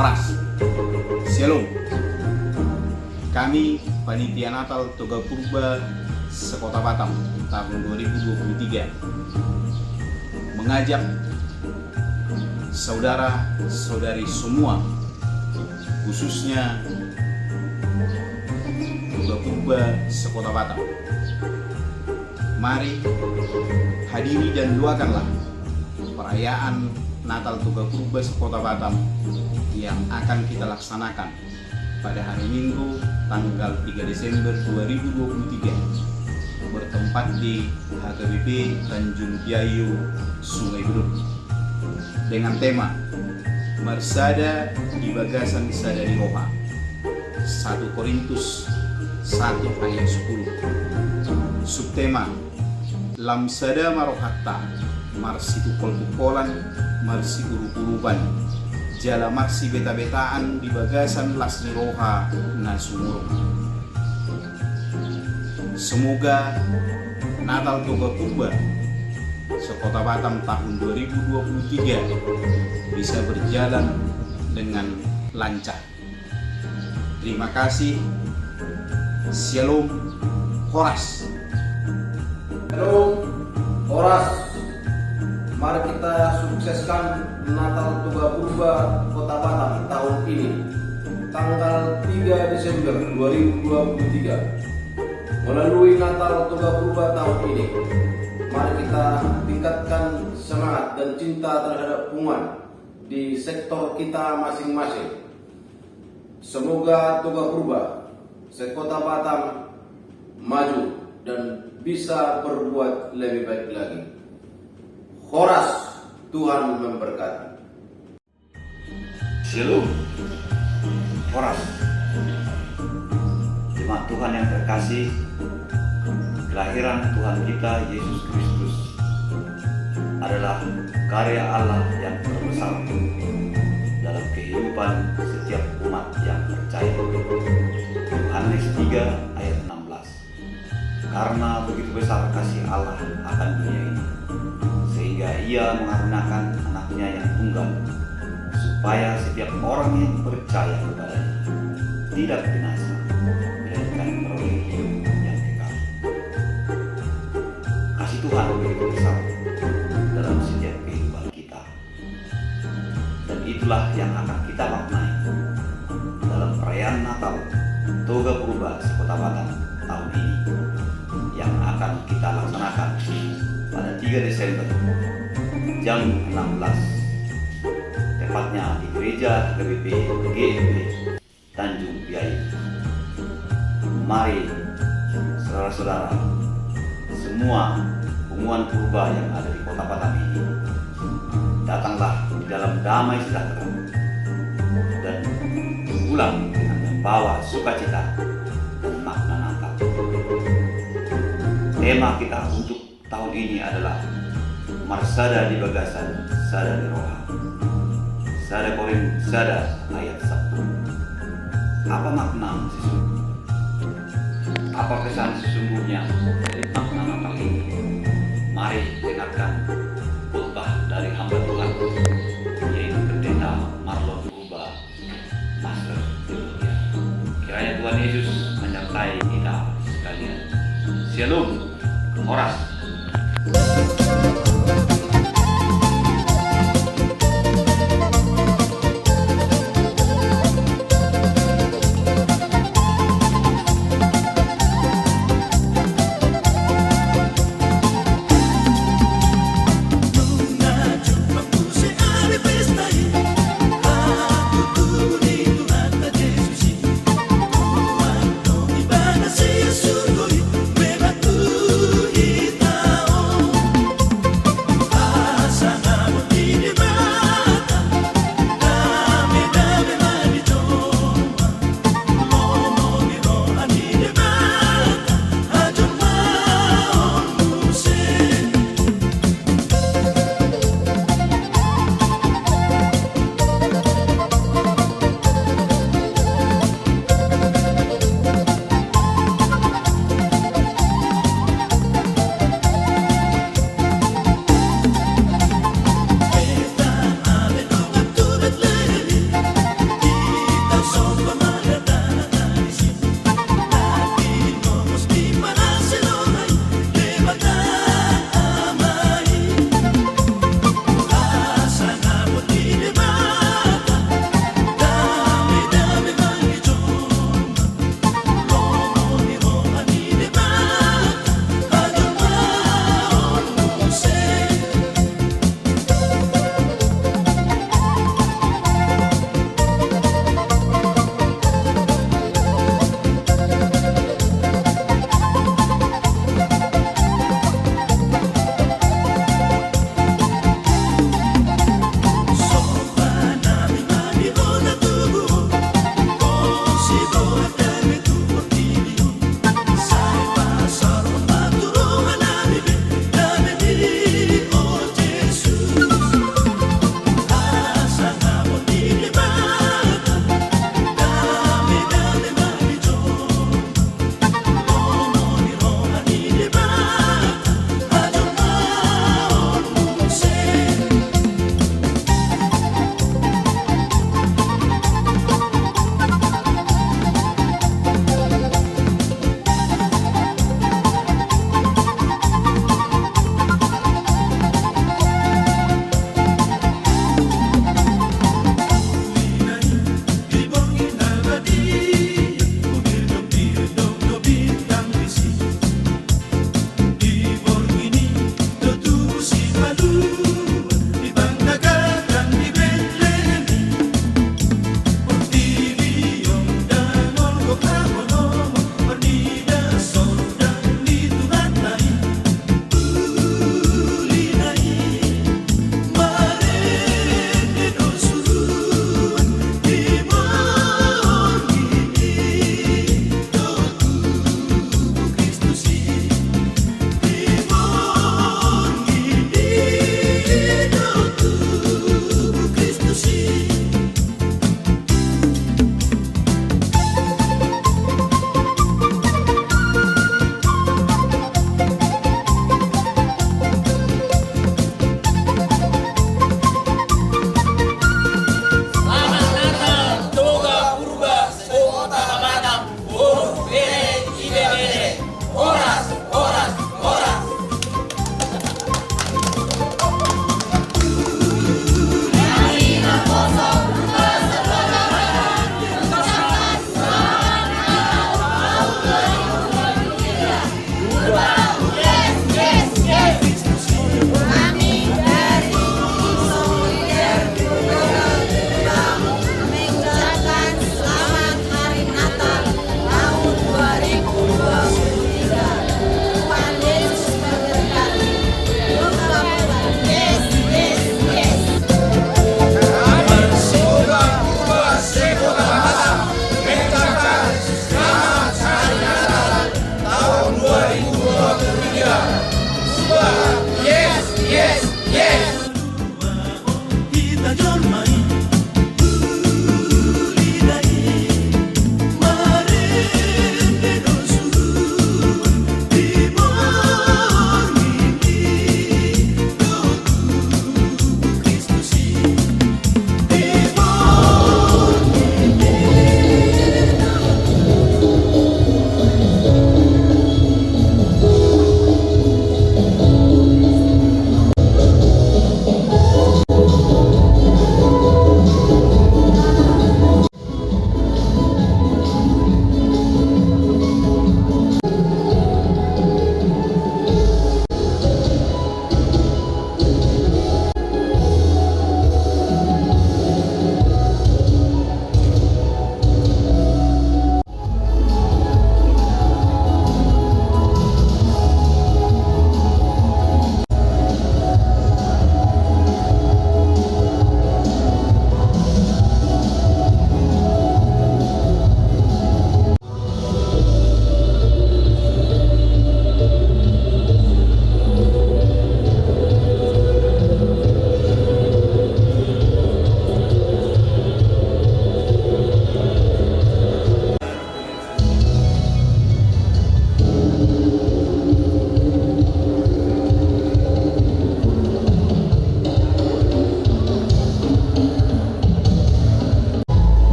Horas. Shalom. Kami Panitia Natal Toga Purba Sekota Batam tahun 2023 mengajak saudara-saudari semua, khususnya Toga Purba Sekota Batam, mari hadiri dan doakanlah perayaan Natal Toga Purba Sekota Batam yang akan kita laksanakan pada hari Minggu tanggal 3 Desember 2023 bertempat di HKBP Tanjung Piayu, Sungai Beduk dengan tema Marsada di Bagasan Sada di Roha, 1 Korintus 1 ayat 10. Subtema Lamsada Marohatta Marsitu Koltukolan Marsi Uruban Jala Marsi Beta-betaan di Bagasan Lasni Roha Nasumur. Semoga Natal Toga Purba Sekota Batam tahun 2023 bisa berjalan dengan lancar. Terima kasih. Shalom. Horas. Halo, Horas. Mari kita sukseskan Natal Toga Purba Kota Batam tahun ini, tanggal 3 Desember 2023. Melalui Natal Toga Purba tahun ini, mari kita tingkatkan semangat dan cinta terhadap umat di sektor kita masing-masing. Semoga Toga Purba Sekota Batam maju dan bisa berbuat lebih baik lagi. Horas, Tuhan memberkati. Shalom. Horas. Jemaat Tuhan yang terkasih, kelahiran Tuhan kita Yesus Kristus adalah karya Allah yang terbesar dalam kehidupan setiap umat yang percaya. Yohanes 3 ayat 16. Karena begitu besar kasih Allah akan dunia ini, sehingga Ia mengaruniakan anaknya yang tunggal, supaya setiap orang yang percaya kepadanya tidak binasa, melainkan beroleh hidup yang kekal. Kasih Tuhan begitu besar dalam setiap kehidupan kita, dan itulah yang akan kita maknai dalam perayaan Natal Toga Purba Sekota Batam tahun ini yang akan kita laksanakan pada 3 Desember jam 16, tepatnya di Gereja HKBP GMB Tanjung Piayu. Mari saudara-saudara semua hubungan purba yang ada di Kota Batam ini, datanglah di dalam damai sejahtera dan pulang dengan membawa sukacita dan makna Natal. Tema kita untuk tahun ini adalah Marsada di Bagasan Sada di Roha, 1 Korintus 1 ayat 1. Apa makna sesungguhnya? Apa pesan sesungguhnya dari makna Natal ini? Mari dengarkan khotbah dari hamba Tuhan, yaitu Pendeta Marlon Purba, Master Teologi. Kiranya Tuhan Yesus menyertai kita sekalian. Shalom. Horas.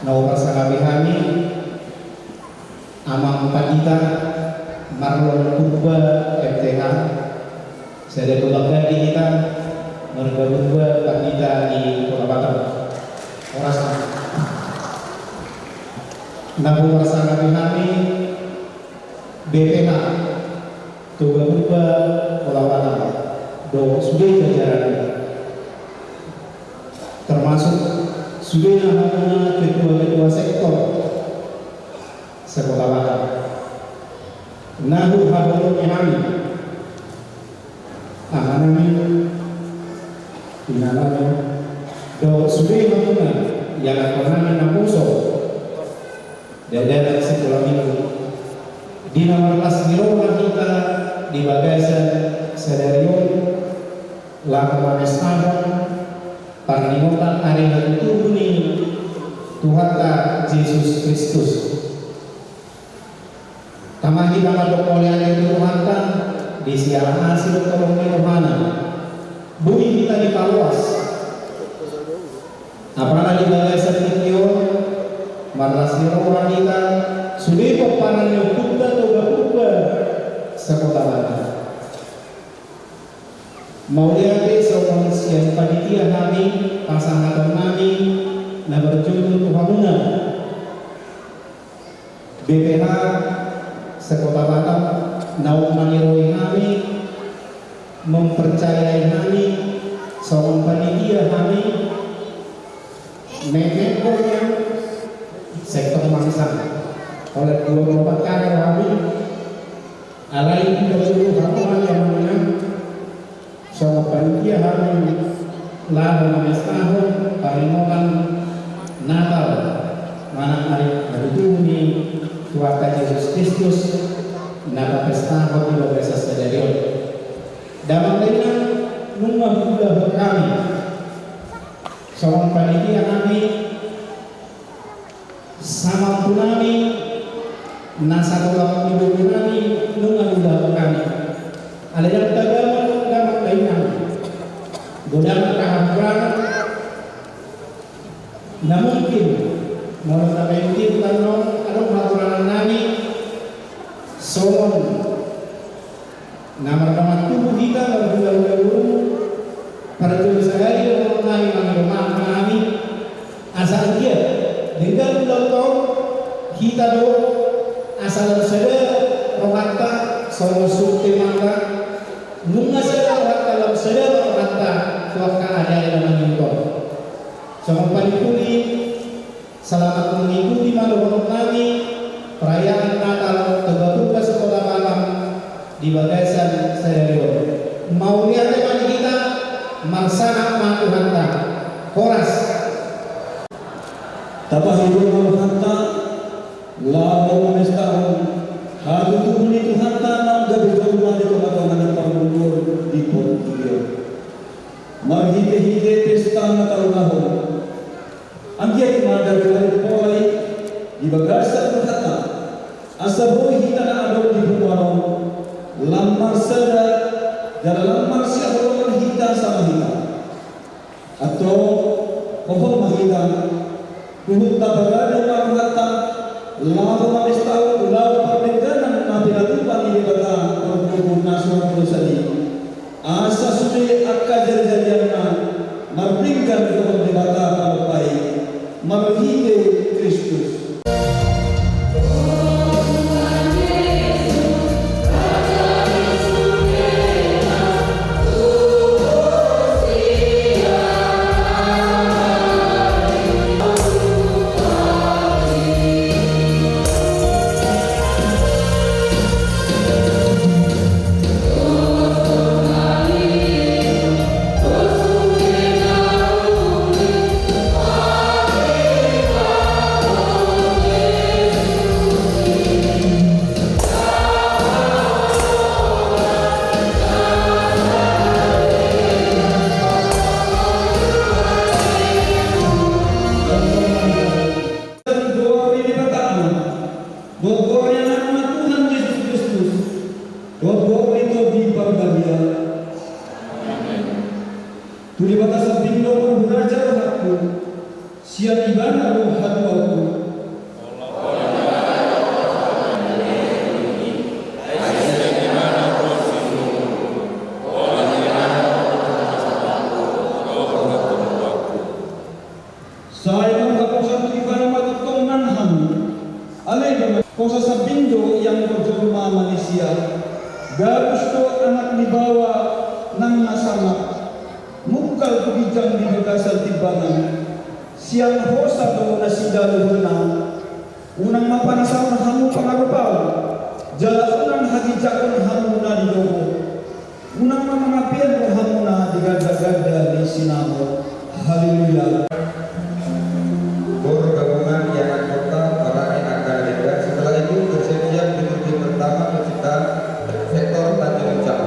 Nomor sangabi kami Amang Pandita Marlon Purba FTH. Saya tolak di kita Marga Purba Pandita di Kota Batam. Oras Nabu sangabi kami BPH Tuga Purba Kota Batam. Do sudah jajaran termasuk sudah namanya ketua-ketua sektor Sekota Batam. Nahu habulun kami amanami inalami do sudah namanya yang akan namuso dari sekolah minggu di nomor kelas mirolah kita di bagasan sedarion lakukan estafan panglimotan hari ini Tuhan Yesus Kristus. Tamang kita berdoa itu Tuhan di siaran hasil tolong Yohana. Bumi kita dipaluas. Apalagi bagai sedikit marasi roh kita sudah pepanan yang kuda toga Sekota Batam. Mau lihat seorang siang panitia kami, pasangan kami, na berjudul Tuhanuna BPH Sekota Batam, naung meniroi kami, mempercayai kami, seorang panitia kami, meneknya sektor Mangsang oleh 24 kakak kami, alai berjudul Tuhanuna yang menang. So panitia kami lalu menestahun parimokan Natal mana hari berjuni Tuhan Yesus Kristus napa pestahun di bagasa sedarion dalam dengan nunggu budak kami seorang panitia kami sama punami nasa tulang ibu kami nunggu budak kami ada yang tagaman godaan kehampuran na mungkin mau tabentin tanong ano peraturan nami somon na markaman tubuh kita berbulan-bulan para tulis sehari dan mengenai rumah kami asal dia dengan doktor kita do asal saja rohata somon sukti mangga nunga saja rohata saja rohata suaka ada yang menonton. Sama panikuli selamat mengikuti malam kami perayaan Natal Tuga Sekota Batam di bagasan sedarion. Mau lihat teman kita marsana matuhanta koras. Tapahiru matuhanta lalu mestahun hadu tuhuni tuhanta nam gabi jomba di kematangan pangulur di Portugio. Marhite-hite pesta Natal nahon. Angkia timada dari polai di bagasa berkata asaboy hita na adol di bumaron lamar sada dalam lamar siya hita sama hita atau kohon mahita kuhut tabagada marhata lalu mamistau lalu perneganan mapilatupan di baga perhubung nasional prosadi asa sudah akka jari-jarian marbingkan ke debata palapai marhite Kristus. dan roh hatuaku. Saya menghapuskan ibadah matutong nanham. Alay naman kung sasabihin yang berjumpa Malaysia, gagusto anak ni bawa ng nasama, mukal kubijang di bagasan timbangan, siyang hosa do na sidaluhon na, unang mapanasam na hamu pangarupaw, jala unang hagijakon hamu na di dobo, unang mamangapian mo hamu na di gada-gada ni sinamo. Haleluya. Gabungan yang anggota para akan legal. Setelah itu bersiap menuju pertama penciptaan sektor Tanjung Ucap.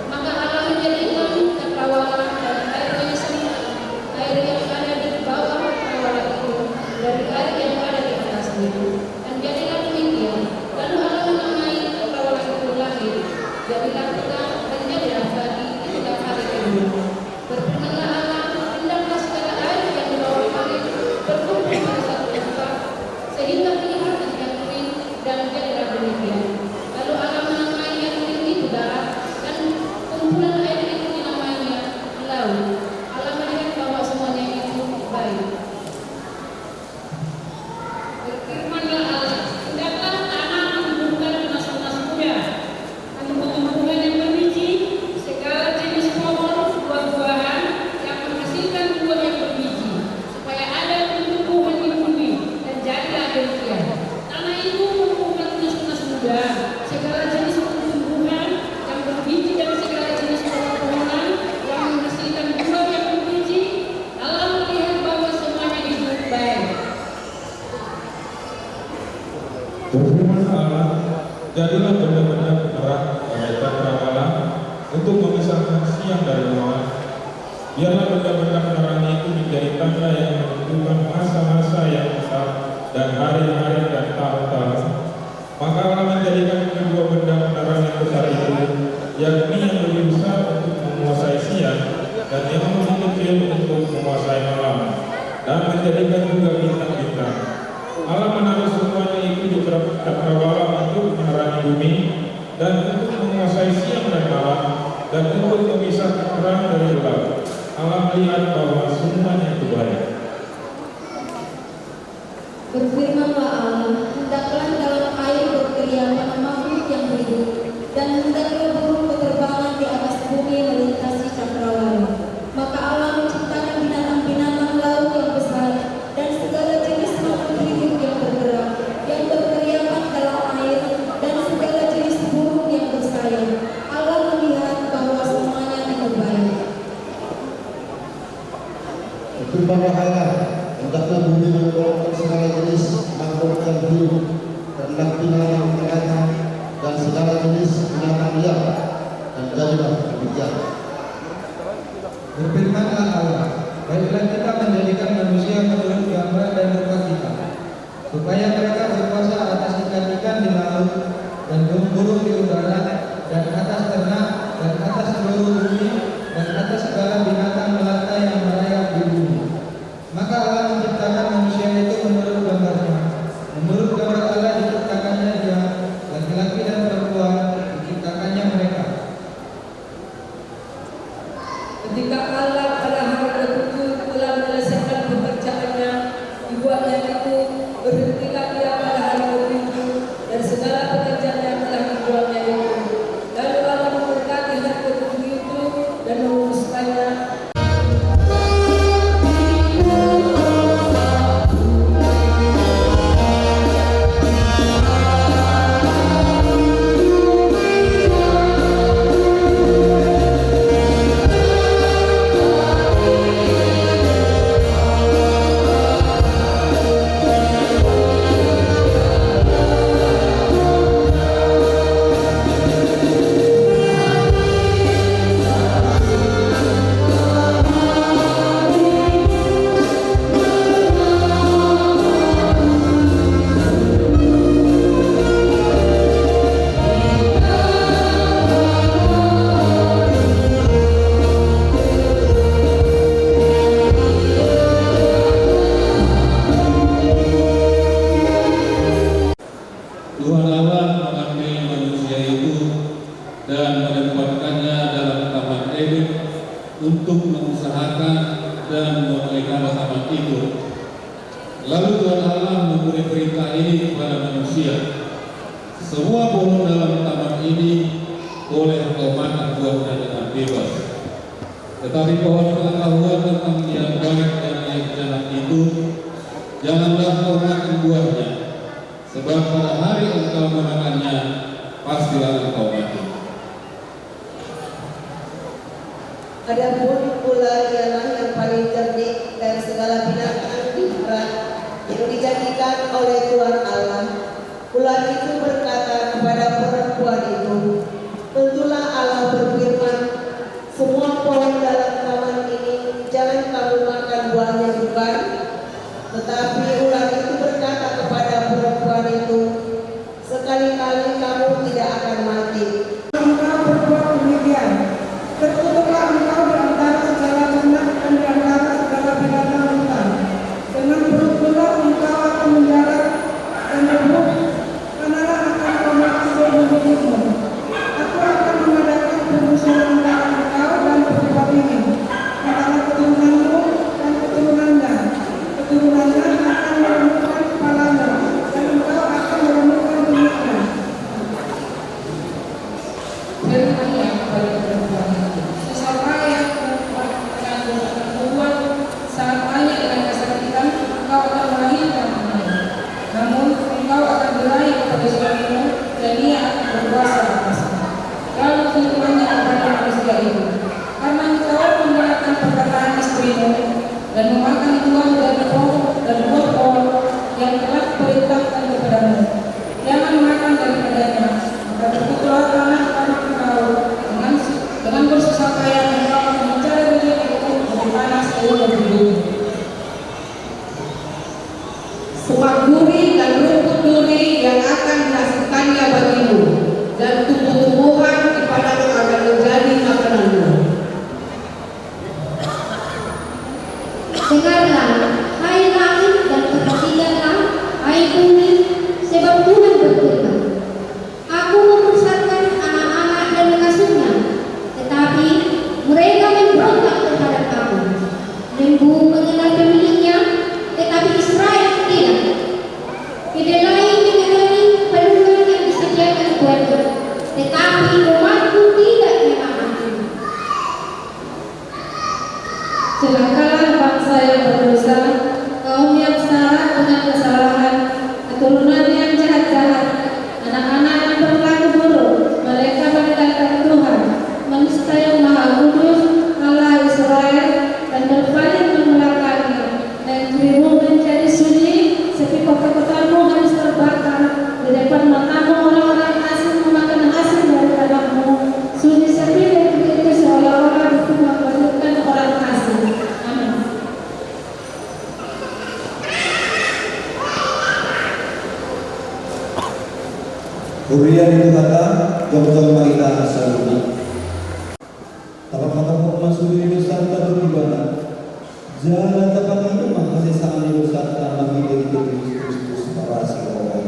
Maka Allah menjadikan tertawanan dan air yang ada di bawah Jadilah benda-benda penerang bagaikan cakrawala untuk memisahkan siang dari malam. Biarlah benda-benda penerang itu menjadi tanda yang menunjukkan masa-masa yang besar dan hari-hari dan tahun-tahun. Maka Allah menjadikan kedua benda penerang yang besar itu, yakni yang lebih besar untuk menguasai siang dan yang lebih kecil untuk menguasai malam, dan menjadikan juga bintang-bintang. Allah menaruh semuanya itu di cakrawala untuk menerangi bumi dan untuk menguasai siang dan malam dan untuk memisahkan terang dari gelap. Allah melihat bahwa semuanya itu baik. Berfirmanlah Allah, hendaklah dalam air berkeriapan makhluk yang hidup, dan hendaklah burung berterbangan di atas bumi melintasi cakrawala. Maka Allah menciptakan binatang-binatang laut yang besar dan segala jenis makhluk hidup yang bergerak, yang berkeriapan dalam air, dan segala jenis burung yang bersayap. Allah melihat bahwa semuanya itu baik. Berfirmanlah Allah, hendaklah bumi mengeluarkan segala jenis makhluk yang hidup, ternak binatang melata dan segala jenis binatang liar, dan jadilah demikian. Berfirmanlah Allah, baiklah kita menjadikan manusia menurut gambar dan rupa kita, supaya mereka berkuasa atas ikan-ikan di laut dan burung-burung di udara dan atas ternak dan atas seluruh bumi dan atas segala binatang melata yang merayap di bumi. Maka Allah menciptakan manusia itu menurut gambarnya. Menurut gambar Allah diciptakannya dia, laki-laki dan perempuan diciptakannya mereka. Ketika Allah pada hari ke-7 telah menyelesaikan pekerjaannya, dibuatnya itu, berhentilah ia pada hari ke-7 dan segala pekerjaan yang telah dibuatnya itu. Lalu Allah memberkati hari ke-7 itu dan memutuskannya. Tuhan Allah mengambil manusia itu dan menempatkannya dalam taman Eden untuk mengusahakan dan memelihara taman itu. Lalu Tuhan Allah memberi perintah ini kepada manusia: semua pohon dalam taman ini boleh engkau makan buahnya dengan bebas, tetapi pohon pengetahuan tentang yang baik dan yang jahat itu janganlah engkau makan buahnya, sebab pada hari engkau memakannya, pastilah engkau mati. Adapun ular ialah yang paling cerdik dan segala binatang di darat yang dijadikan oleh Tuhan Allah. Ular itu berkata kepada perempuan itu, tentulah Allah berfirman, semua pohon dalam taman ini jangan kamu makan buahnya bukan? Tetapi ular itu berkata kepada perempuan itu, sekali-kali kamu tidak akan mati. Engkau berbuat demikian, terkutuklah engkau di antara segala ternak dan di antara segala binatang hutan. Dengan perut pula engkau akan menjalar dan rebut, kanalah akan kau makan seluruh hidupmu. Aku akan mengadakan permusuhan antara engkau dan perempuan ini, antara keturunanmu dan keturunannya. Keturunannya akan meremukkan kepalanya, dan engkau akan meremukkan kulitnya. Firman-Nya kepada perempuan itu, sesama yang mengandung perempuan saat banyak dengan kesakitan, engkau akan melahirkan anaknya. Namun engkau akan berlari kepada suamimu dan ia akan berkuasa atasmu. Lalu firman-Nya kepada manusia itu, karena engkau mendengarkan perkataan istrimu dan memakan buah dari pohon yang telah kuperintahkan kepadamu, jangan makan daripadanya. seumur hidup. Semak duri dan rumput duri yang akan dihasilkannya bagimu, dan tumbuh-tumbuhan di padang akan menjadi makananmu. Dengarlah, hai langit, dan perhatikanlah, hai bumi, sebab Tuhan berfirman, Aku membesarkan anak-anak dan mengasuhnya, tetapi mereka memberontak terhadap Aku. Lembu mengenal pemiliknya, tetapi Israel tidak. Kedelai mengenali pedungan yang disediakan Tuhannya, tetapi umatku tidak memahami. Celakalah bangsa yang berdosa, kaum yang syarat dengan kesalahan, keturunan yang jahat-jahat, anak-anak yang berlaku buruk, mereka meninggalkan Tuhan, menista yang Maha Kudus, Allah Israel, dan berpaling mengelakkannya, dan negerimu menjadi sunyi, seperti kota-kotamu harus terbakar, di depan matamu orang-orang asing memakan hasil dari tanahmu, sunyi seperti negeri itu seolah-olah itu menghasilkan orang asing. Amin. Kurian itu kata jom-jom kita selalu. Tapos masuk di Nusantara itu gimana? Jalan tapat itu makasih sama Nusantara menjadi Kristus para orang.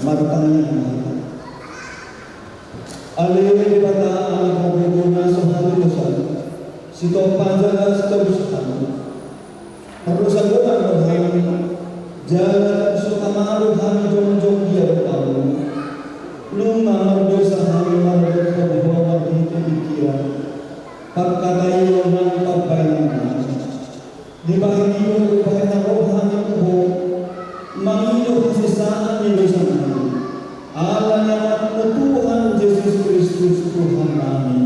Matangnya alih pada anak mobil sohari dosan, sito panjang sito busan, perusahaan bukan berhari, jalan suka malu hari jom dia tahu, lu ngamar dosa hari malu kebohongan itu pikiran, perkataan orang perbayang, di bagian upaya rohani kubo, mengiyo kesesaan di dosa kami. Allah nama Tuhan Yesus Kristus Tuhan kami.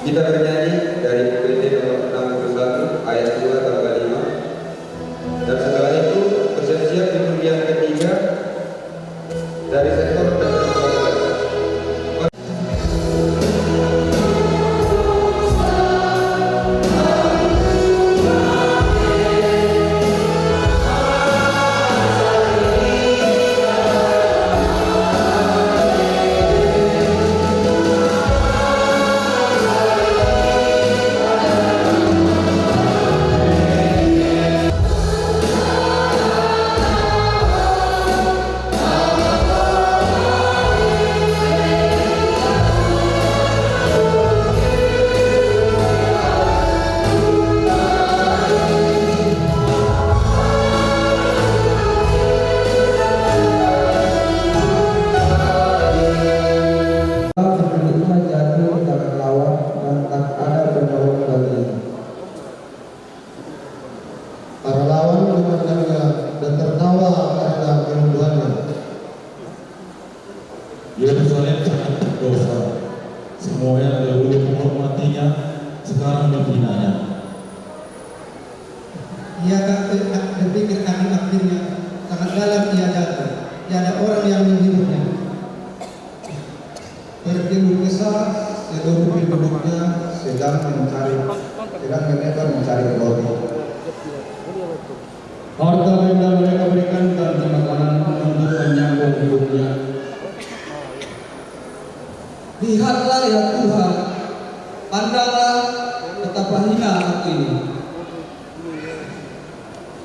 Kita bernyanyi dari PPT nomor 61 ayat 2 tambah 5. Dan setelah itu bersiap-siap di undian ketiga dari sektor dan Para lawan memandangnya dan tertawa karena kerinduannya. Yerusalem sangat berdosa. Semua yang dahulu menghormatinya sekarang menghinanya. ia tak berpikir akan akhirnya sangat dalam ia jatuh. Tiada orang yang menghiburnya. Tertimbul kesal, seluruh penduduknya sedang menebar mencari roti. Harta benda mereka berikan ganti makanan untuk menyambung hidupnya. Dia Lihatlah ya Tuhan, pandanglah betapa hina aku ini.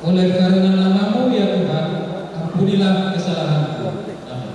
Oleh karena nama-Mu ya Tuhan, ampunilah kesalahanku. Amin.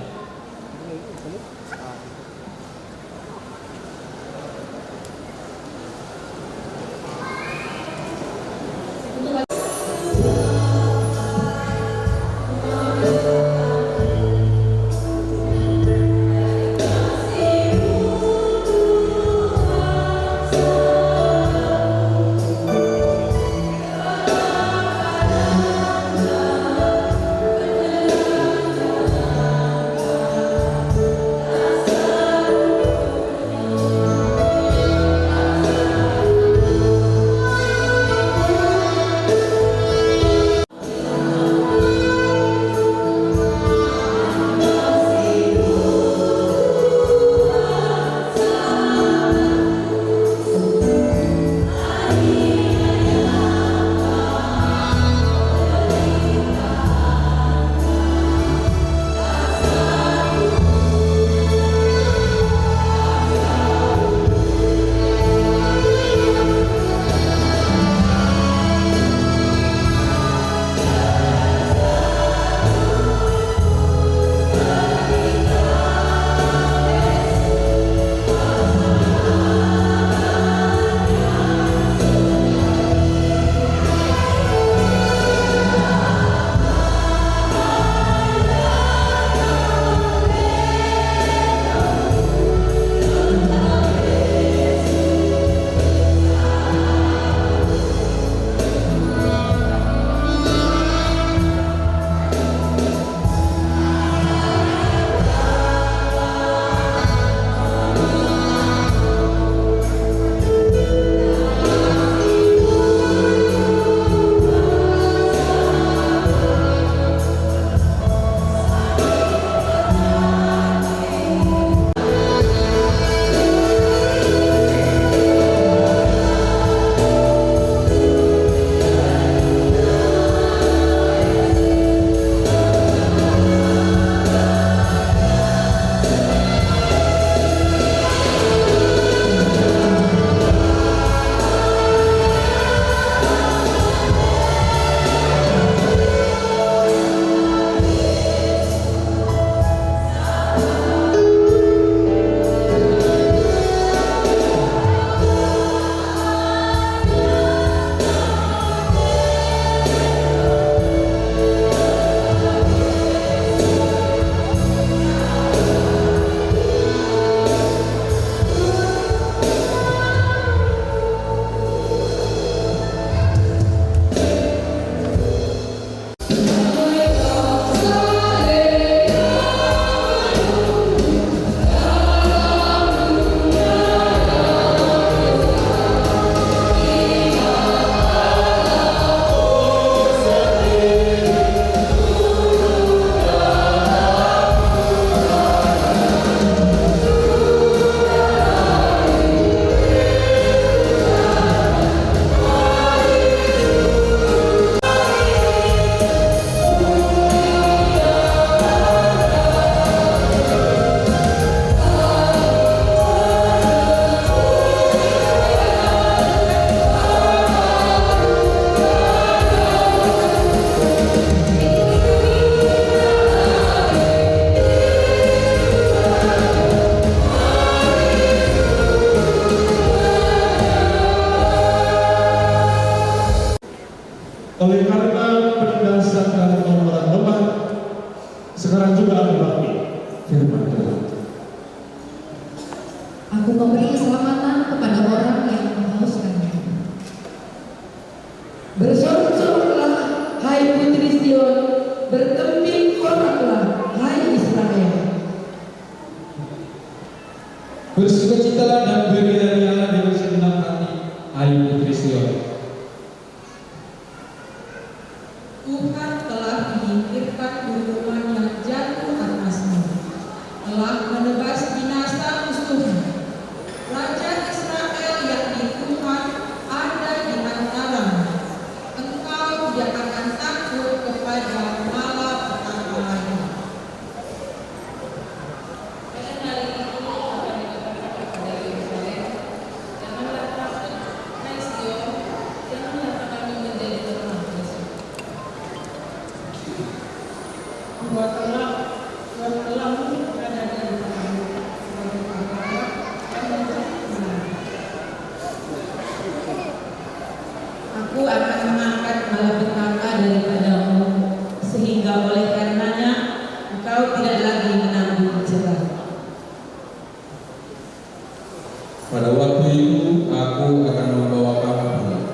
itu aku akan membawa kamu pulang,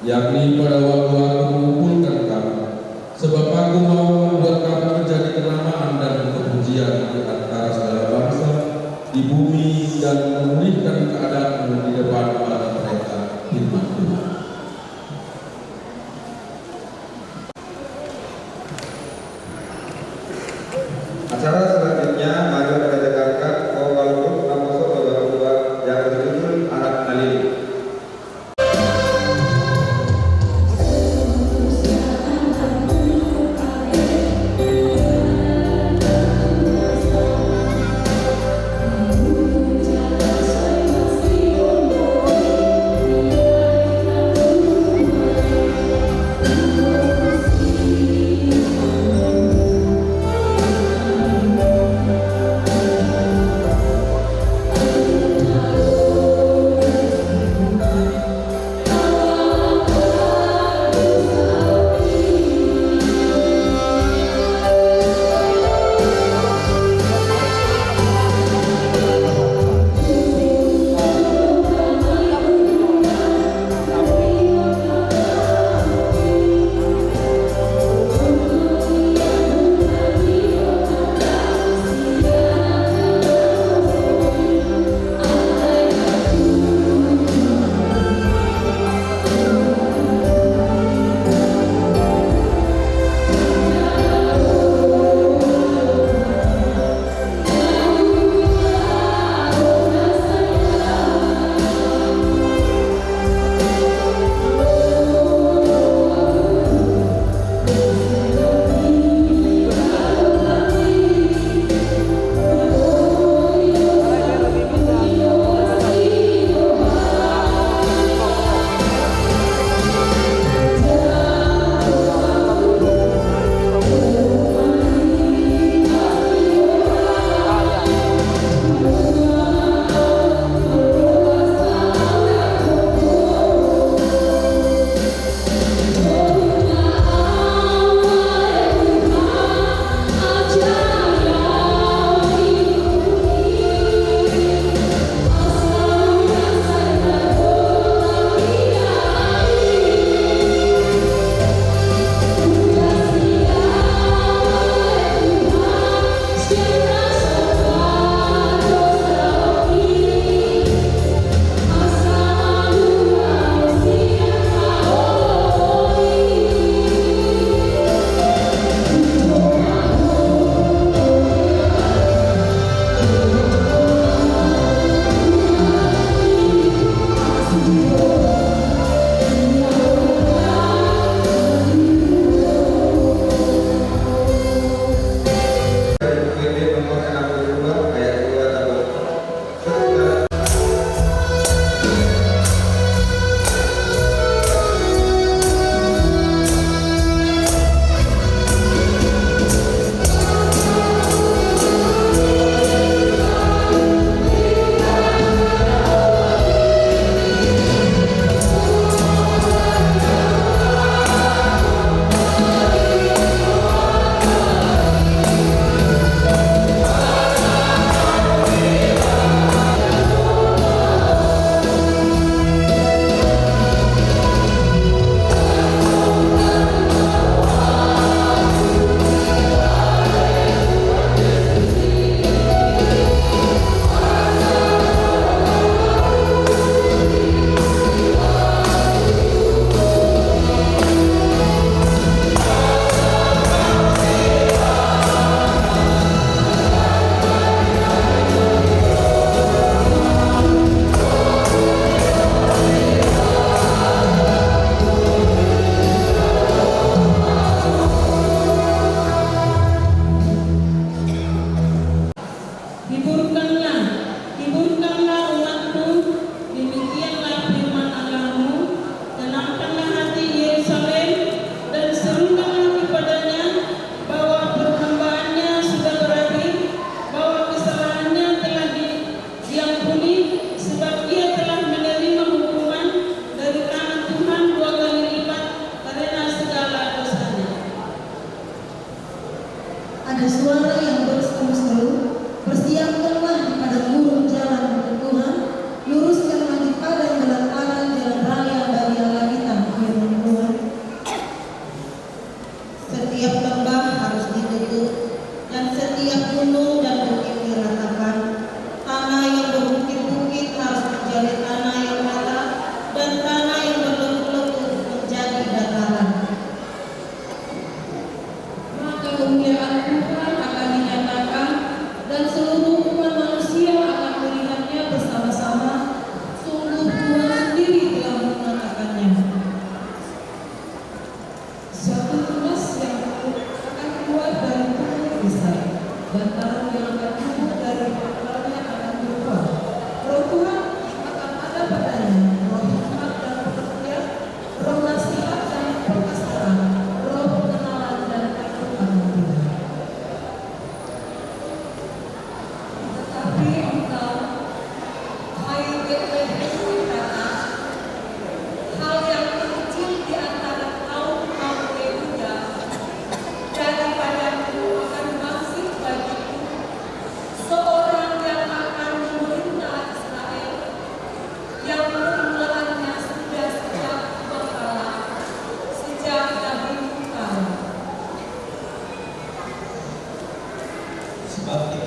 yakni pada waktu aku mengumpulkan kamu, sebab aku mau membuat kamu menjadi kenamaan dan kepujian di antara segala bangsa di bumi dan memulihkan keadaanmu di depan mata mereka. Firman Tuhan. Acara selanjutnya mari kita dengarkan Pengalaman Apostol Nomor 2 yang berjudul Anak Halilintar. Saya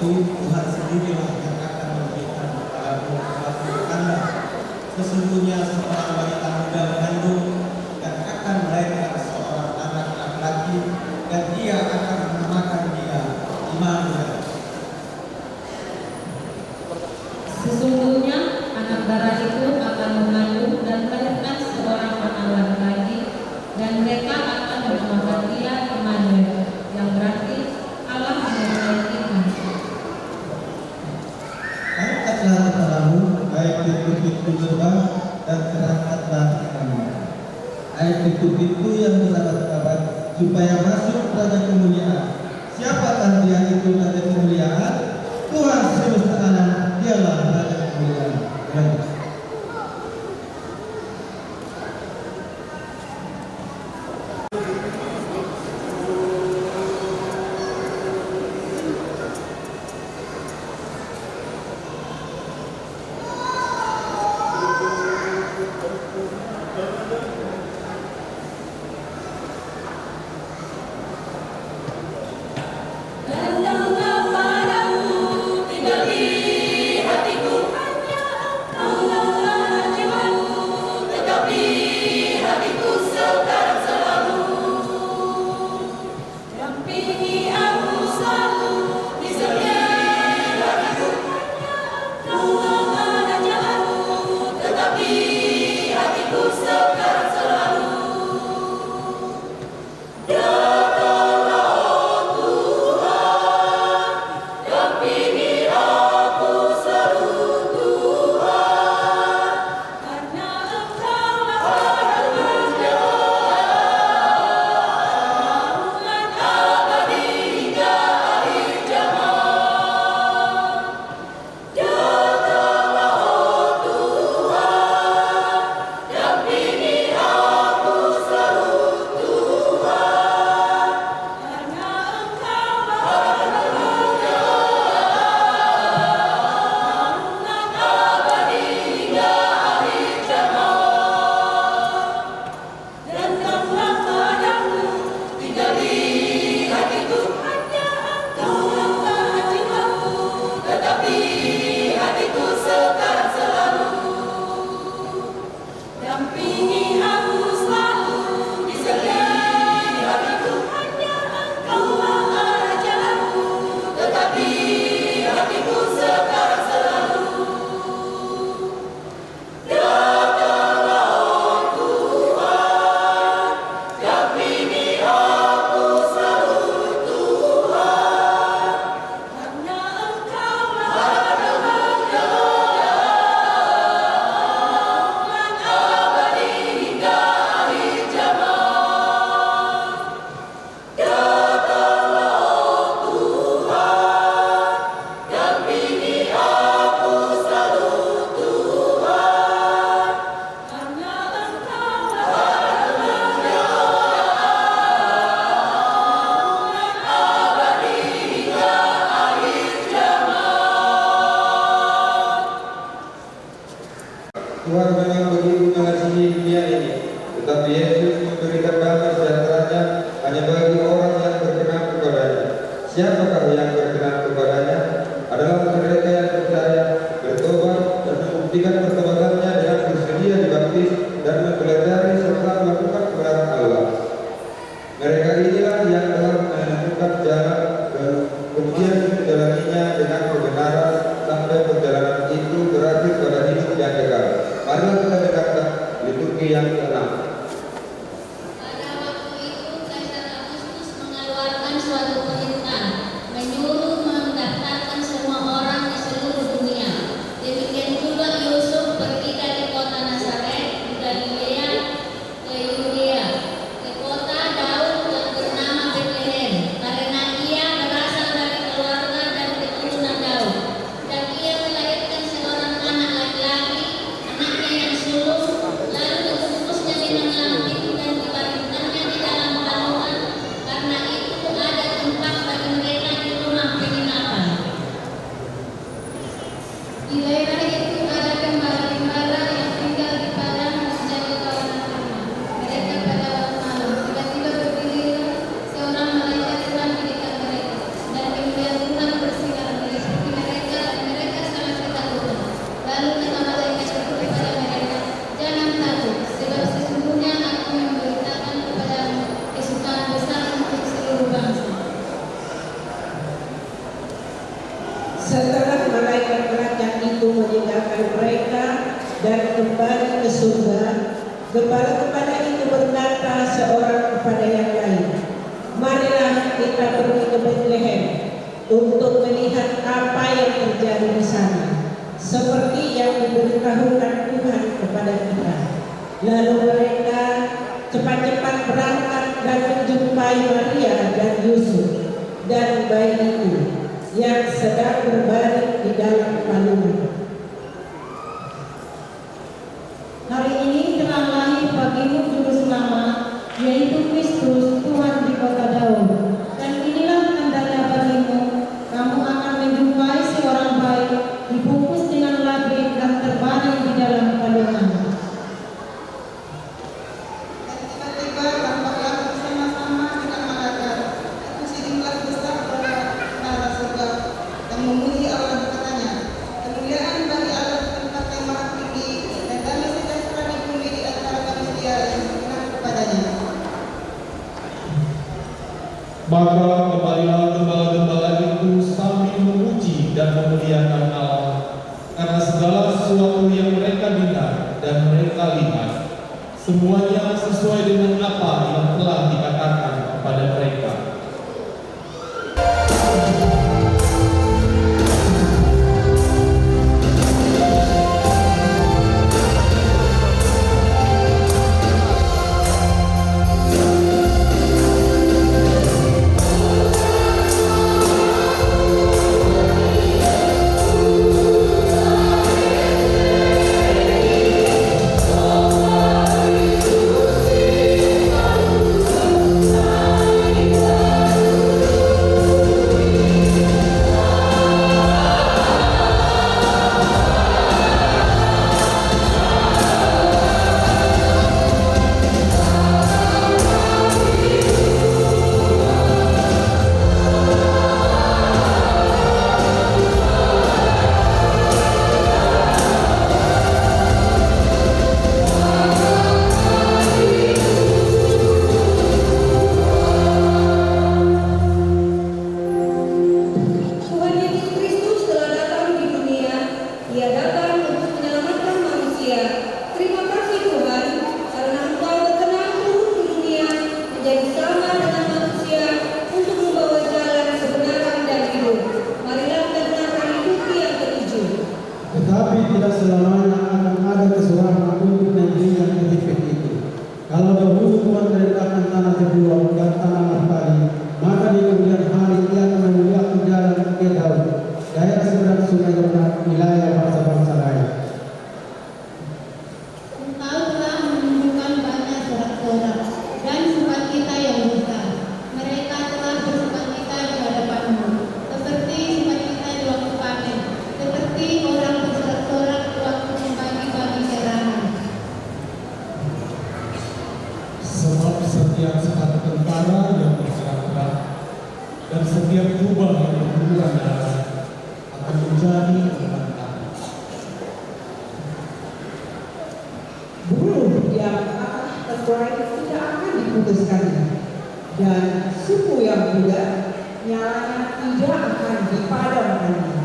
itu Tuhan sendirilah yang akan memberikan kepadamu suatu tanda. Sesungguhnya seorang wanita muda mengandung dan akan melahirkan seorang anak laki-laki, dan ia akan menamakan dia Immanuel. Sesungguhnya anak darah itu akan mengandung dan melahirkan seorang anak laki-laki, dan mereka akan menamakan dia Immanuel, yang berarti Allah menyertai kita. Angkatlah kepalamu, hai pintu-pintu gerbang, dan terangkatlah kamu, hai pintu-pintu yang berabad-abad, supaya masuk Raja Kemuliaan. Siapakah dia itu Raja Kemuliaan? Tuhan semesta alam, dialah Raja Kemuliaan. Tuhan memang begitu mengasihi dunia ini, tetapi Yesus memberikan damai sejahteranya hanya bagi orang yang berkenan kepadanya. Siapakah yang berkenan kepadanya? Adalah mereka yang percaya, bertobat, dan membuktikan pertobatannya dengan bersedia dibaptis dan mempelajari serta melakukan kebenaran Allah. Mereka inilah yang telah menentukan jalan dan kemudian menjalaninya dengan kebenaran sampai perjalanan itu berakhir pada hidup yang kekal. Marilah kita dengarkan liturgi yang ke-6. Pada waktu itu Kaisar Agustus mengeluarkan suatu perintah menyuruh mendaftarkan semua orang di seluruh dunia. Demikian juga Yusuf pergi dari kota Nazaret di Galilea ke Yudea, ke kota Daud yang bernama Betlehem, karena ia berasal dari keluarga dan keturunan Daud. Dan ia melahirkan seorang anak laki-laki, anaknya yang sulung, lalu dibungkusnya kembali ke surga, gembala-gembala itu berkata seorang kepada yang lain, marilah kita pergi ke Bethlehem untuk melihat apa yang terjadi di sana, seperti yang diberitahukan Tuhan kepada kita. Lalu mereka cepat-cepat berangkat dan menjumpai Maria dan Yusuf dan bayi itu yang sedang berbaring di dalam palungan. Hari ini telah lahir bagimu juru selamat, yaitu Kristus Tuhan di kota Daud. Dan inilah tandanya bagimu, kamu akan menjumpai seorang bayi dibungkus dengan labit dan terbaring di dalam palungan. Tiba-tiba tampaklah bersama-sama dengan malaikat itu sejumlah besar dari surga dan memuji Allah katanya, kemuliaan bagi Allah tempat yang maha tinggi dan damai sejahtera di bumi di antara manusia yang berkenan kepadanya. Maka kembalilah gembala-gembala itu sambil memuji dan memuliakan Allah karena segala sesuatu yang mereka dengar dan mereka lihat, semuanya sesuai dengan apa yang telah dikatakan kepada mereka. Tuhan Yesus Kristus telah datang di dunia. Ia datang untuk menyelamatkan manusia. Terima kasih Tuhan, karena Engkau berkenan turun di dunia menjadi sama dengan manusia untuk membawa jalan kebenaran dan hidup. Marilah kita dengarkan bukti yang ketujuh. Tetapi tidak selamanya akan ada keselamatan untuk negeri yang terhimpit itu. Kalau dahulu Tuhan merendahkan tanah Zebulon dan tanah Naftali, maka di kemudian hari Ia akan memuliakan jalan ke Daud, daerah seberang sungai Yordan, wilayah bangsa-bangsa lain. Engkau telah menunjukkan banyak sorak-sorak dan sukacita yang besar. Mereka telah bersukacita di hadapanmu, seperti sukacita di waktu panen, seperti orang bersorak-sorak di waktu membagi-bagi jarahan. Sebab setiap sekat tentara yang bergerak-gerak dan setiap jubah yang berbulan darah akan menjadi terbantah. Buruh yang terkuat tidak akan diputuskannya, dan suku yang muda nyalanya tidak akan dipadamkannya.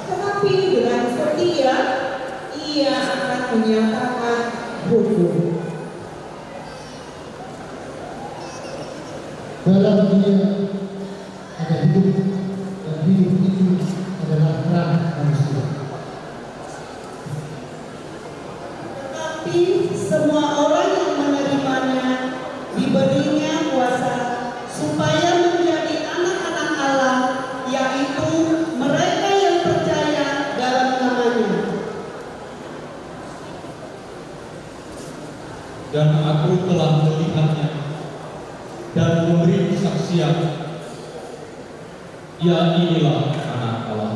Tetapi dengan setia ia akan menyatakan hukum. Dalam dunia ada hidup, dan hidup itu adalah terang manusia. Tetapi semua orang yang menerimanya diberinya kuasa supaya menjadi anak-anak Allah, yaitu mereka yang percaya dalam namanya. Dan aku telah melihatnya dan memberi kesaksian, ya inilah anak Allah.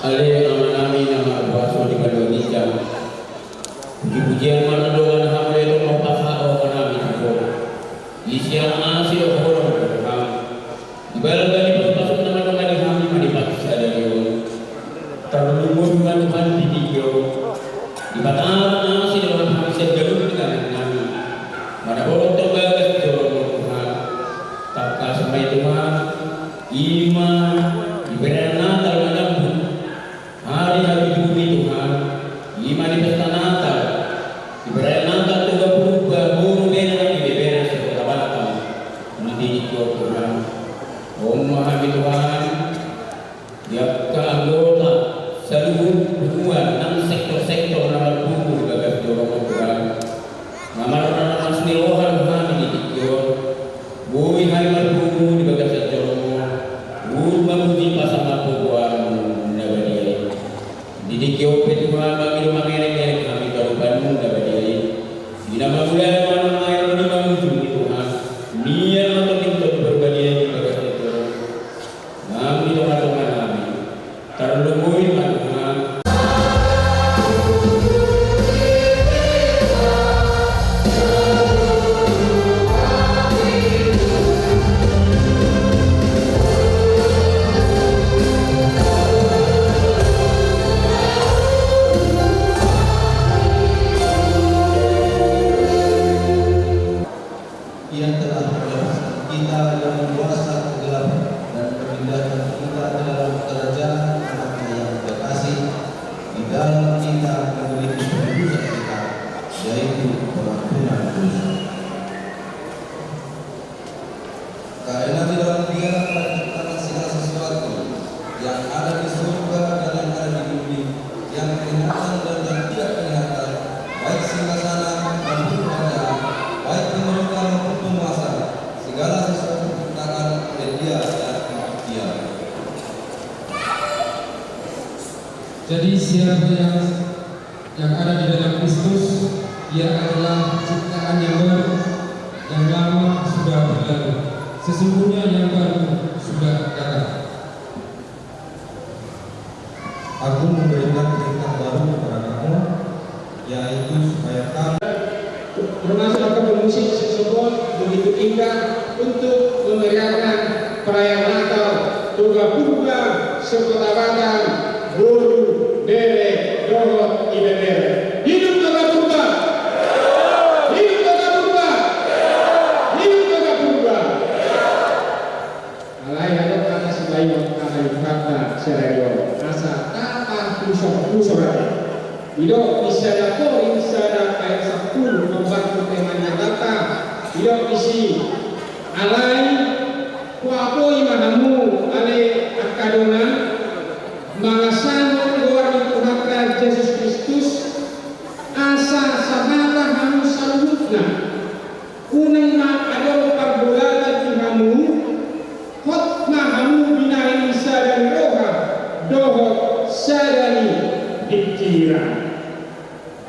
Ale amanami nama baso di Indonesia. Puji-pujian manadongan hamle itu mau pasal kanami aku. Isian asih orang berkam. Ibarat pasuk nama dengan kami mendapat sadarion. Terlumur dengan Tuhan didiyo. Dibatang asih dengan kami sejalur dengan kami. Mana orang terbagas jorong Tuhan. Takkan sampai Tuhan. Iman diberi Natal menyambut hari-hari bumi Tuhan. Iman di pesta Natal diberi Natal juga berubah buru benar di beberan serta batang mendidik Tuhan. Memahami Tuhan tiap anggota seluruh hubungan dan sektor-sektor nama bumi gagas dorong Tuhan. Nama seni rohan Tuhan mendidik bumi hari bumi di bagas dorong memuji pasang buat nabadiai. Didik yo Tuhan bagi rumah merek kami karuban nabadiai. Dina mabulan mana air di memuji Tuhan. Niat atau kita berbadiai di bagas itu. Namun itu Tuhan kami. Terlumui Tuhan. Yang telah melepaskan kita yang berkuasa kegelapan dan memindahkan kita ke dalam kerajaan anaknya yang terkasih. Di dalam kita memiliki penebusan kita, yaitu pengampunan dosa. Karena di dalam Dia telah diciptakan segala sesuatu yang ada di surga dan yang ada di bumi, yang kelihatan dan yang tidak kelihatan, baik singgasana maupun kerajaan, baik pemerintah maupun penguasa, segala sesuatu diciptakan oleh Dia dan untuk Dia. Jadi siapa yang ada di dalam Kristus, dia adalah ciptaan yang baru, yang lama sudah berlalu. Sesungguhnya yang baru sudah datang. Aku memberikan perintah baru kepada kamu, yaitu supaya kamu Bermasalah musik tersebut begitu indah untuk memeriahkan perayaan Natal, Toga Purba, Sekota Batang, Buru, Dere, Dohot, Ibedere. Hidup Toga Purba! Hidup Toga Purba! Hidup Toga Purba! Alay adok kata sebaik kata yukata serayo asa tapa kusor-kusorate. Idok isada ko isada ayat 10 membantu temanya data. Idok isi alay kuapoi mahamu ale akadonan mangasano luar Tuhan Yesus Kristus asa sabata hamu salutna kuneng ma adol parbulatan hamu hotma hamu binahi sadani roha dohot sadani dikira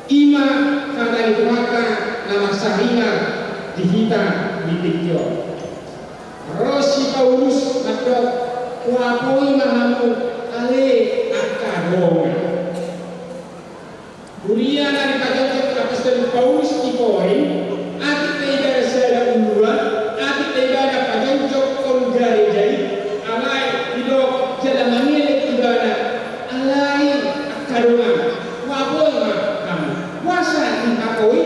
ima kadang maka nama sahina dihita ditikyo Rosi Paulus atau kuapoi mahamu ale akadonga Buria dari kajang apostol Paulus ipoi atik tidak sada undua atik tidak kajang kon jari-jari alai idok jalamane ibadah alai akadonga kuapoi mahamu kuasa dikapoi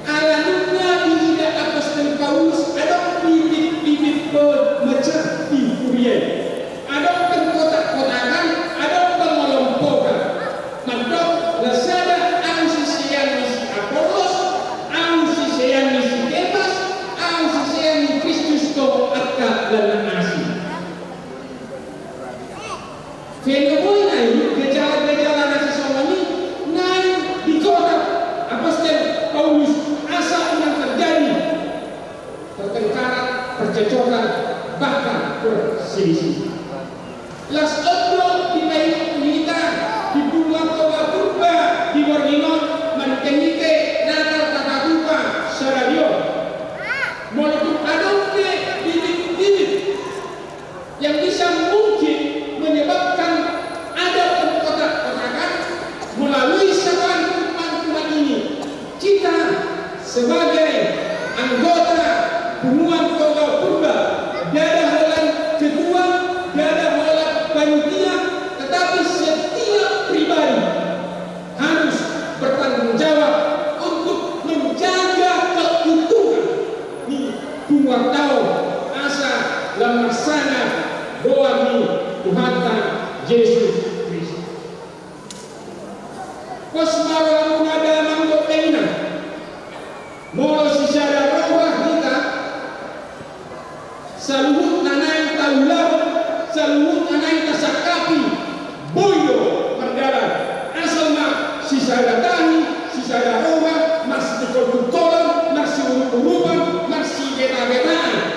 alannya tidak apostol Paulus ada bibit-bibit mecah di Buria ada kotak-kotakan ada pengelompokan mandok lesada ausisian misi Apolos ausisian misi Kefas ausisian Kristus to akka dan asi fenomena ini gejala-gejala nasi somani naik di kota apostol Paulus asal yang terjadi pertengkaran percecokan bahkan perselisih las otro di país militar di Bunga Toga Purba di Borneo mantenite Natal Takabuka Saradio Molutuk adonke bibit-bibit yang bisa mungkin menyebabkan ada Tuhan Yesus Kristus. Kosmara ada manggo tena. Molo secara roh kita saluhut nanay taulah, saluhut nanay tasakapi, boyo perdalan. Asal mak sisara tani, sisara roh, mas dikol-kolan, mas urut-urutan, mas beta-betaan.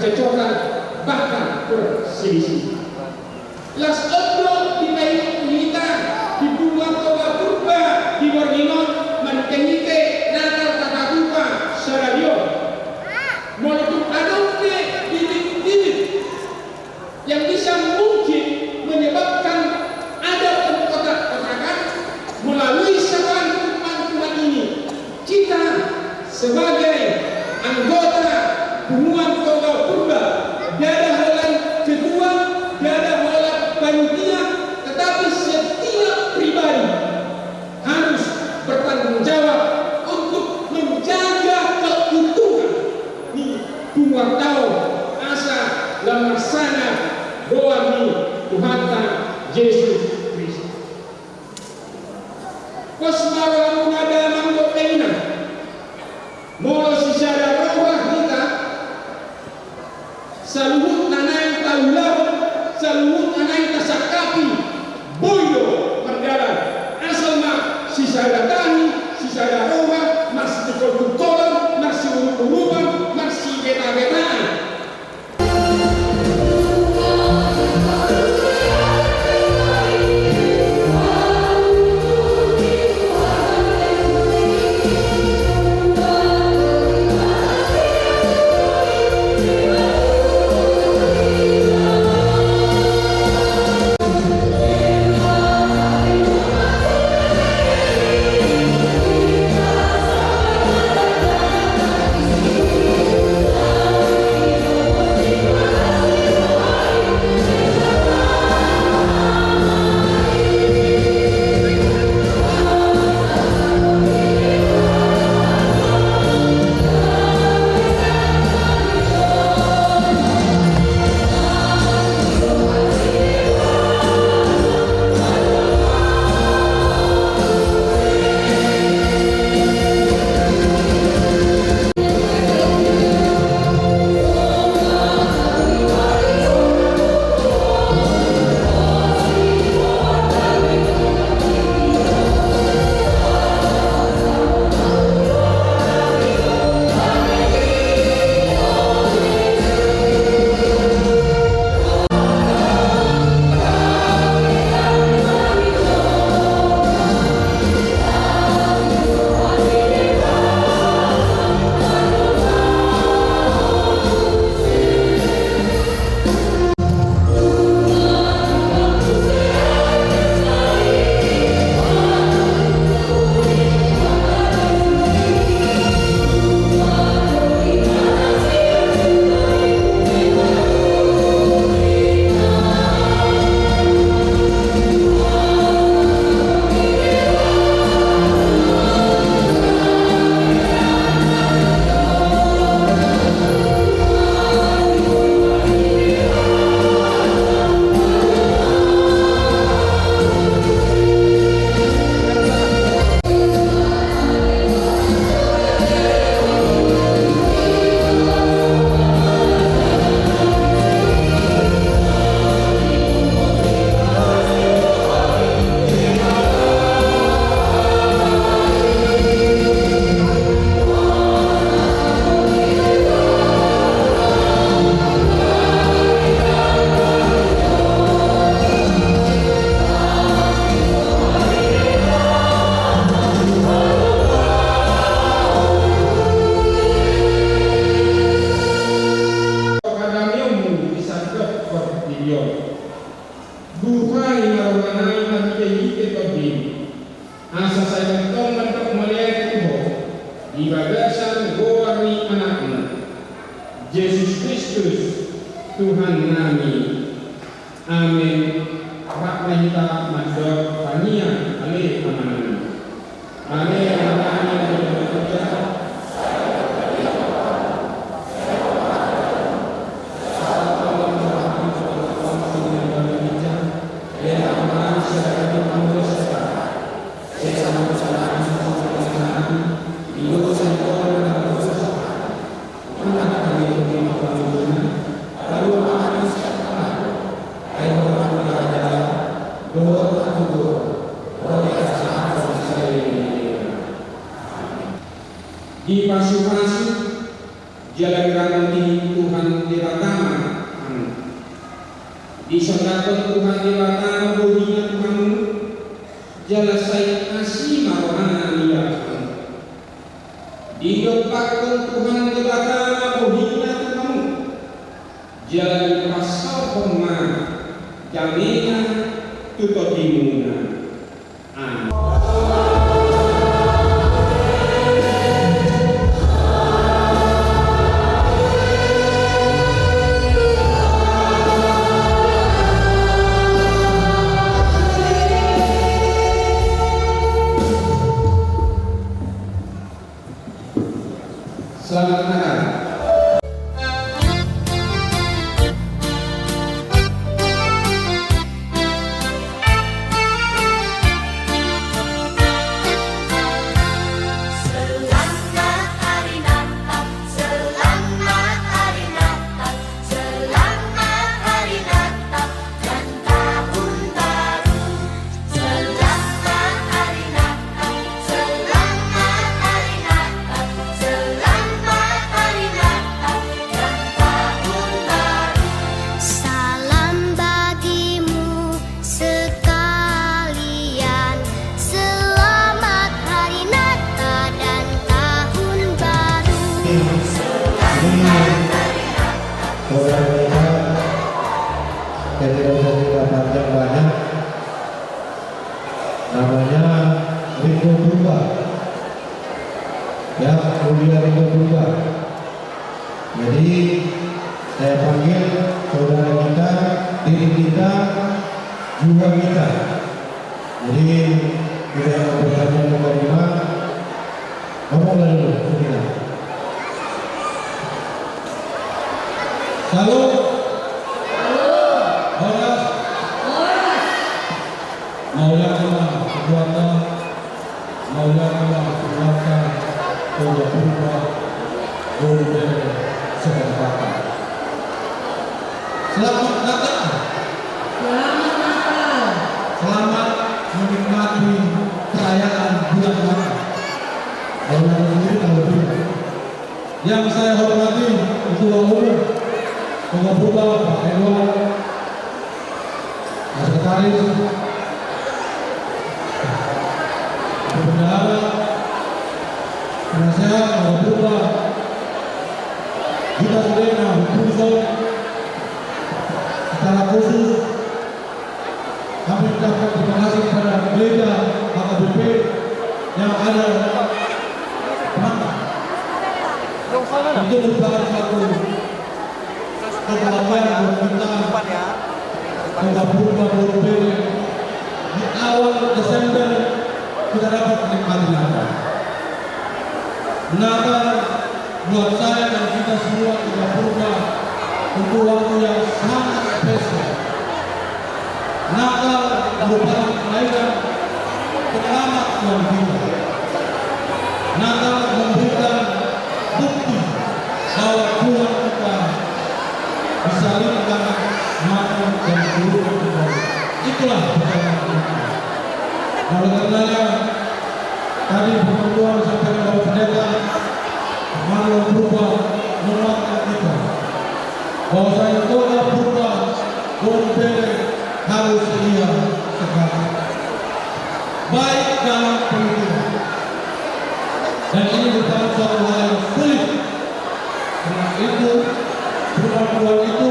percecokan, bahkan perselisihan. Las otro di baik kita di bunga toga purba di bornino mantenite natal tatapupa saradio molitum adonde bibit-bibit yang bisa mungkin menyebabkan ada pengkotak-kotakan melalui sebuah ini. Kita sebagai anggota bunga toga purba dada holan ketua, dada holan panitia, tetapi setiap pribadi harus bertanggung jawab untuk menjaga keutuhan di bunga tahu asa lamarsana doa ni Tuhan Yesus Kristus. Kosmara mengada manggo teina, molo secara roh kita, saluhut nanay taulah, saluhut nanay tasakapi, boyo perdalan, asal mak sisada tani, sisada roh, masih dikol-kolan, masih urut-urutan, masih beta-betaan. Yesus Kristus Tuhan kami. Amin. Pak Mahita Madok Tania Ale Amanan. Ale Amanan bekerja. Di pasukan jalan ranti Tuhan di pertama, disodakan Tuhan di pertama bohinya Tuhan, jalan saya asih marohana dia, didokpakan Tuhan di pertama bohinya Tuhan, jalan pasal pema, jaminan tutup dimuna. Selamat Natal. Saudara kita yang tidak bisa kita panjang banyak, namanya Ringo Purba, ya, Mulia Ringo Purba. Jadi saya panggil saudara kita, diri kita, juga kita. Jadi kita bertanya kepada ngomong dulu kita. Salut. Horas. Maulana Kuwata. Maulana Kuwata. Toga Purba. Golden Sebangkata. Selamat datang. Selamat Natal. Selamat menikmati perayaan bulan Natal. Maulana sendiri tahu lebih. Yang saya hormati Ketua Umum Toga Purba Pak Edward, Sekretaris, Bendahara, Penasehat Toga Purba, Gita Sudena, Hukum, secara khusus kami mengucapkan terima kasih kepada gereja HKBP yang ada itu merupakan satu kebahagiaan buat kita Toga Purba Borbele. Di awal Desember kita dapat menikmati Natal. Natal buat saya dan kita semua Toga Purba itu waktu yang sangat spesial. Natal merupakan kelahiran penyelamat Tuhan kita. Natal memberikan bukti bahwa Tuhan kita disalibkan, mati dan turun kembali. Itulah perjalanan kita. Oleh karenanya tadi pertemuan sampai Bapak Pendeta Marlon Purba menguatkan kita bahwa saya Toga Purba Borbele harus sedia sekali, baik dalam pendidikan. Dan ini bukan suatu hal yang sulit. Karena itu perubahan itu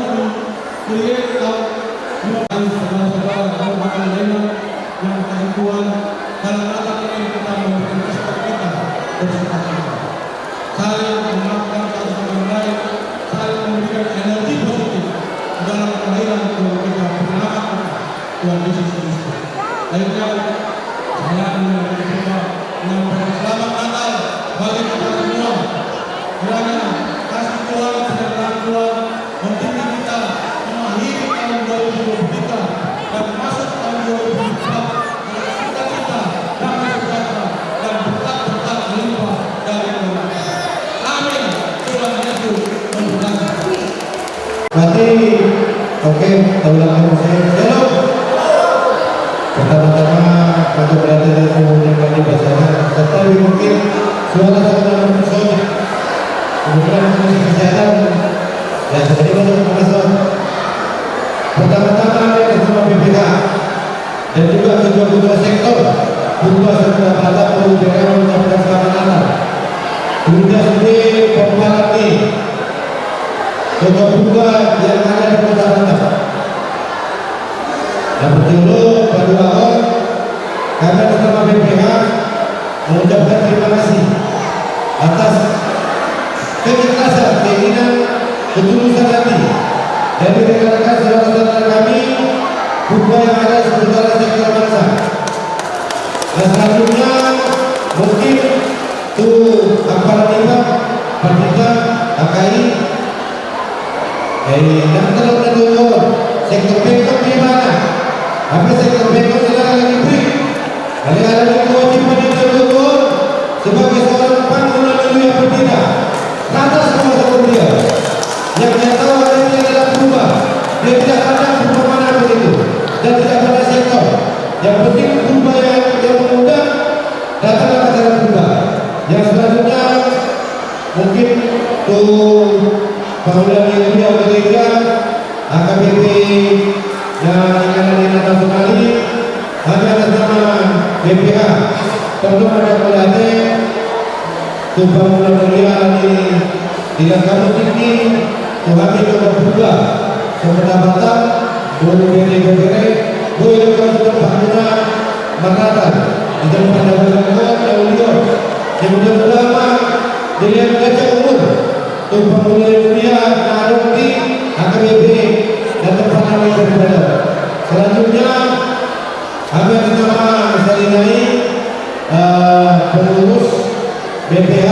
di-create saudara-saudara kaum lainnya yang kasih Tuhan dalam Natal ini kita memberikan kesempatan kita bersama kita. Saling menguatkan satu sama lain, saling memberikan energi positif dalam kelahiran Tuhan kita, penyelamat Tuhan Yesus Kristus. Akhirnya saya menyampaikan selamat Natal bagi kita semua. Kiranya kasih Tuhan sejahtera Tuhan membimbing kita mengakhiri tahun 2023 dan masuk tahun 2024 dengan sukacita, damai sejahtera dan berkat-berkat melimpah dari Tuhan. Amin. Tuhan Yesus memberkati. Nanti, oke, ulang saya. Shalom. Pertama-tama kami berada di komunitas bahasanya, serta mungkin suara saudara bersorak. Kemudian kedua sektor Purba Sektor Batak Purba mengucapkan selamat Natal. Kemudian sendiri Pembalati Kota Purba yang ada di Kota Batak. Dan betul pada awal kami bersama BPH mengucapkan terima kasih atas keikhlasan, keinginan, ketulusan hati dari rekan-rekan saudara-saudara kami Purba yang ada di seputar sektor bangsa. Dan selanjutnya mungkin tuh aparat lima, Partita, AKI, dan teman-teman sektor bengkok di mana? Apa sektor bengkok sedang lagi break? Ada kewajiban yang terluar sebagai seorang panglima dunia Partita. Kata semua seperti dia. Yang dia tahu ada adalah Purba. Dia tidak pandang Purba mana begitu dan tidak pada sektor. Yang penting Purba yang mengundang datanglah ke acara Purba. Yang selanjutnya mungkin tuh Paulani Mulia Gereja AKBP yang ada di nasional ini kami atas nama BPH perlu ada pelate tumpah Mulia Mulia di tidak kamu tinggi kami coba Purba kepada Batak boleh beri boleh kalau sudah bangunnya makatan di tempat dalam yang kemudian ulama dengan baca umur tumpah Mulia Naruti AKBP dan tempat kami berbeda. Selanjutnya kami atas nama Salinai pengurus BPH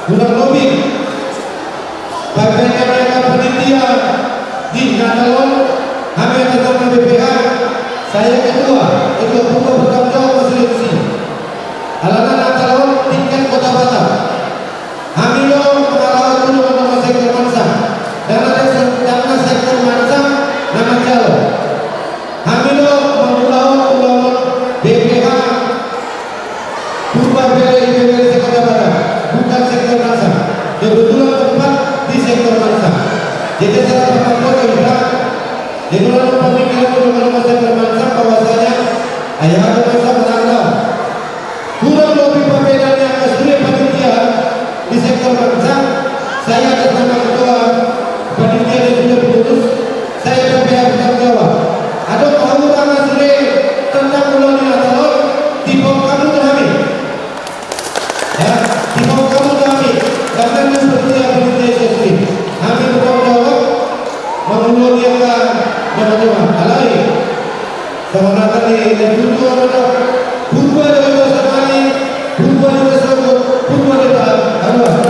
kurang lebih bagian mereka panitia di Natalon kami atas nama BPH saya ketua Purba bertanggung jawab konstitusi Alana Natalon tingkat Kota Batak. Kami mengalami dulu nama sektor bangsa dan ada sektor bangsa nama Jalo. Kami memulai BPH Purba BPH Kota Batak bukan sektor bangsa. Kebetulan tempat di sektor bangsa. Jadi saya dapat kota bilang di dalam pemikiran nama sektor bangsa bahwasanya ayah ada bangsa menangkap kurang lebih perbedaan yang kesulitan panitia di sektor bangsa. Saya atas nama ketua panitia dan sudah diputus saya BPH bertanggung jawab. Ada tahu tangan sudah tentang bulan Natal di bawah kamu kami ya di bawah kamu kami karena seperti yang panitia sosial kami bertanggung jawab mengeluarkan teman-teman alai sama kali dan itu ada Purba dengan sekali Purba dengan sebut Purba dengan Allah.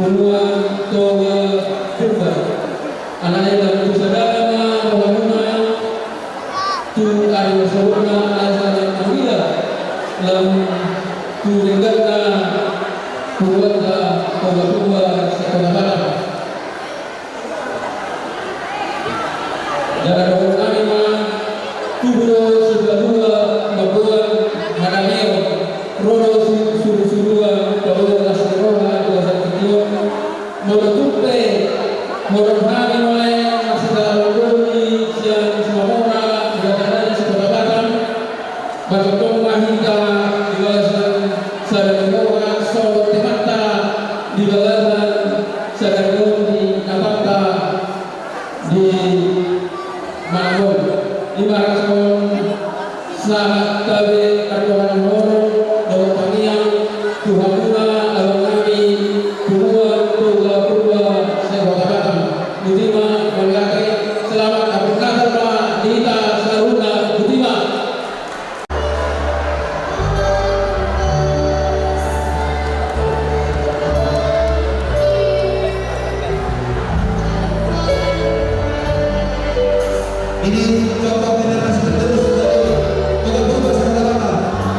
Puluhan Toga Purba Anaknya dalam sadama Wahuna Tu Arya Sawana Azal Amila Lam Tu Nenggata Kuwata Toga Purba Sekolah Barat Jalan Orang Anima Tubro Sebadua Mabuan Hadamio Rono Suru-surua Paula Lasirona Monotupe, Monohani Mae, Masidal Roni, Siang Semamora, Gagaran Sekolah Batam, Batotong Mahita, di balasan Sadarimoa, Solo Temata, di balasan Sadaroni, Napata, di Mangon, di Marason, Sahat Tabe, Kartuan Moro, Dawa Paniang, Tuhamuna, Alangami, Tuhan Toga Purba Sekolah Batam Butima Manggakai selamat Abdul Qadir Pak Dita Saruna Butima. Ini contoh generasi penerus dari Toga Purba Sekolah Batam.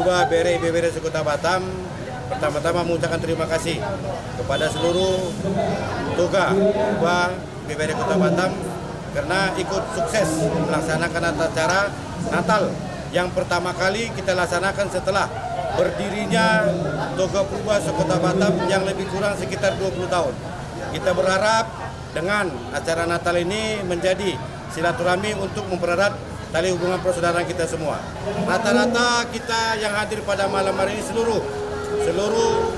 Purba BRI BBRI Kota Batam, pertama-tama mengucapkan terima kasih kepada seluruh Toga Purba BBRI Kota Batam karena ikut sukses melaksanakan acara Natal yang pertama kali kita laksanakan setelah berdirinya Toga Purba Kota Batam yang lebih kurang sekitar 20 tahun. Kita berharap dengan acara Natal ini menjadi silaturahmi untuk mempererat tali hubungan persaudaraan kita semua. Rata-rata kita yang hadir pada malam hari ini seluruh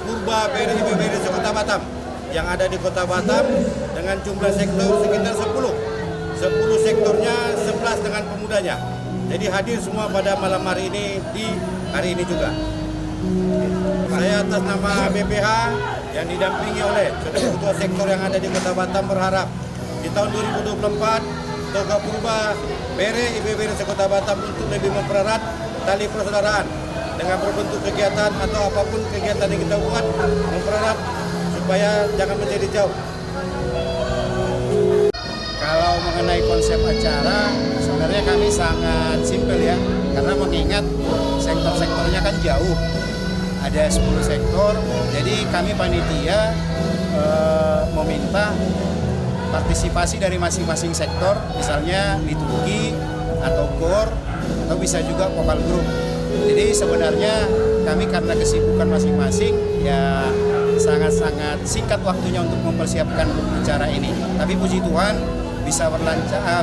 Purba BRI BBRI Kota Batam yang ada di Kota Batam dengan jumlah sektor sekitar 10 sektornya 11 dengan pemudanya. Jadi hadir semua pada malam hari ini di hari ini juga. Saya atas nama BPH yang didampingi oleh ketua sektor yang ada di Kota Batam berharap di tahun 2024 Toga Purba BRI BBRI Kota Batam untuk lebih mempererat tali persaudaraan dengan berbentuk kegiatan atau apapun kegiatan yang kita buat mempererat supaya jangan menjadi jauh. Kalau mengenai konsep acara, sebenarnya kami sangat simpel ya, karena mengingat sektor-sektornya kan jauh, ada 10 sektor, jadi kami panitia meminta partisipasi dari masing-masing sektor, misalnya liturgi atau kor, atau bisa juga vokal grup. Jadi sebenarnya kami karena kesibukan masing-masing ya sangat-sangat singkat waktunya untuk mempersiapkan acara ini. Tapi puji Tuhan bisa